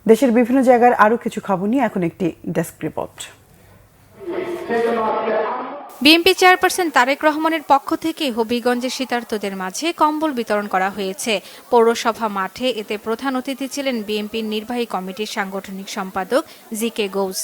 দেশের বিভিন্ন জায়গার আরও কিছু খবর নিয়ে এখন একটি desk report. BNP chairperson Tarique রহমানের পক্ষ থেকে হবিগঞ্জের শীতার্তদের মাঝে কম্বল বিতরণ করা হয়েছে। পৌরসভা মাঠে এতে প্রধান অতিথি ছিলেন বিএনপির নির্বাহী কমিটির সাংগঠনিক সম্পাদক জি.কে. গৌস।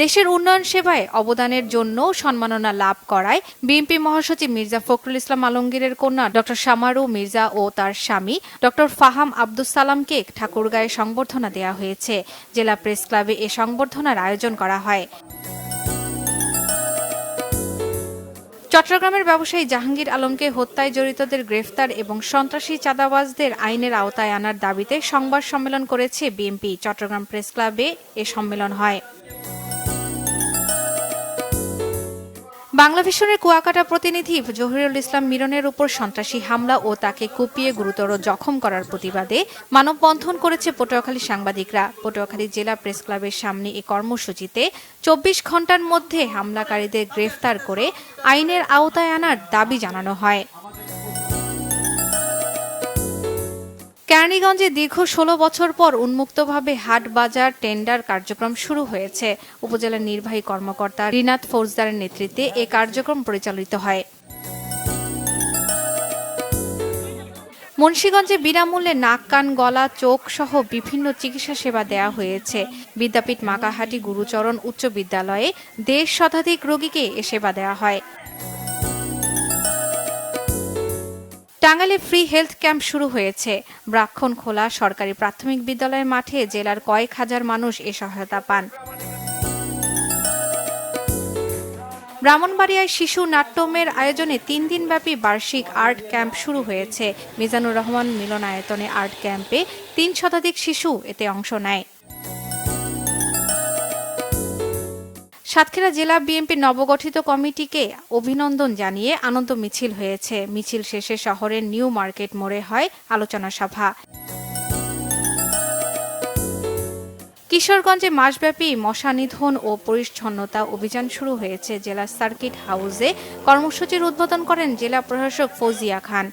দেশের উন্নয়ন সেবায় অবদানের জন্য সম্মাননা লাভ করায় বিএনপি মহাসচিব মির্জা ফখরুল ইসলাম আলমগীরের কন্যা ড. সামারু মির্জা ও তার স্বামী ড. ফাহাম আব্দুস সালামকে ঠাকুরগাঁয়ে সংবর্ধনা দেওয়া হয়েছে। জেলা প্রেস ক্লাবে এ সংবর্ধনার আয়োজন করা হয়। চট্টগ্রামের ব্যবসায়ী জাহাঙ্গীর আলমকে হত্যায় জড়িতদের গ্রেফতার এবং সন্ত্রাসী চাঁদাবাজদের আইনের আওতায় আনার দাবিতে সংবাদ সম্মেলন করেছে বিএনপি। চট্টগ্রাম প্রেস ক্লাবে এ সম্মেলন হয়। বাংলাভিশনের কুয়াকাটা প্রতিনিধি জহিরুল ইসলাম মিরনের উপর সন্ত্রাসী হামলা ও তাকে কুপিয়ে গুরুতর জখম করার প্রতিবাদে মানববন্ধন করেছে পটুয়াখালী সাংবাদিকরা। পটুয়াখালী জেলা প্রেস ক্লাবের সামনে এই কর্মসূচিতে ২৪ ঘণ্টার মধ্যে হামলাকারীদের গ্রেফতার করে আইনের আওতায় আনার দাবি জানানো হয়। কেরানীগঞ্জে দীর্ঘ ১৬ বছর পর উন্মুক্তভাবে হাট বাজার টেন্ডার কার্যক্রম শুরু হয়েছে। উপজেলা নির্বাহী কর্মকর্তা রিনাত ফৌজদারের নেতৃত্বে এ কার্যক্রম পরিচালিত হয়। মুন্সিগঞ্জে বিনামূল্যে নাক, কান, গলা, চোখ সহ বিভিন্ন চিকিৎসা সেবা দেওয়া হয়েছে। বিদ্যাপীঠ মাকাহাটি গুরুচরণ উচ্চ বিদ্যালয়ে ১৫০ শতাধিক রোগীকে এ সেবা দেওয়া হয়। টাঙ্গাইলে ফ্রি হেলথ ক্যাম্প শুরু হয়েছে। ব্রাহ্মণখোলা সরকারি প্রাথমিক বিদ্যালয়ের মাঠে জেলার কয়েক হাজার মানুষ এ সহায়তা পান। ব্রাহ্মণবাড়িয়ায় শিশু নাট্যমের আয়োজনে ৩ দিনব্যাপী বার্ষিক আর্ট ক্যাম্প শুরু হয়েছে। মিজানুর রহমান মিলনায়তনে আর্ট ক্যাম্পে ৩ শতাধিক শিশু এতে অংশ নেয়। সাতক্ষীরা জেলা বিএনপির নবগঠিত কমিটিকে অভিনন্দন জানিয়ে আনন্দ মিছিল হয়েছে। মিছিল শেষে শহরের নিউ মার্কেট মোড়ে হয় আলোচনা সভা। কিশোরগঞ্জে মাসব্যাপী মশা নিধন ও পরিচ্ছন্নতা অভিযান শুরু হয়েছে। জেলা সার্কিট হাউসে কর্মসূচির উদ্বোধন করেন জেলা প্রশাসক ফৌজিয়া খান।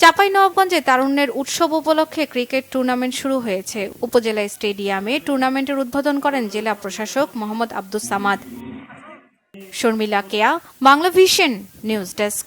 চাঁপাইনবাবগঞ্জে তারুণ্যের উৎসব উপলক্ষে ক্রিকেট টুর্নামেন্ট শুরু হয়েছে। উপজেলা স্টেডিয়ামে টুর্নামেন্টের উদ্বোধন করেন জেলা প্রশাসক মোহাম্মদ আব্দুস সামাদ। শর্মিলা কেয়া, বাংলাভিশন নিউজ ডেস্ক।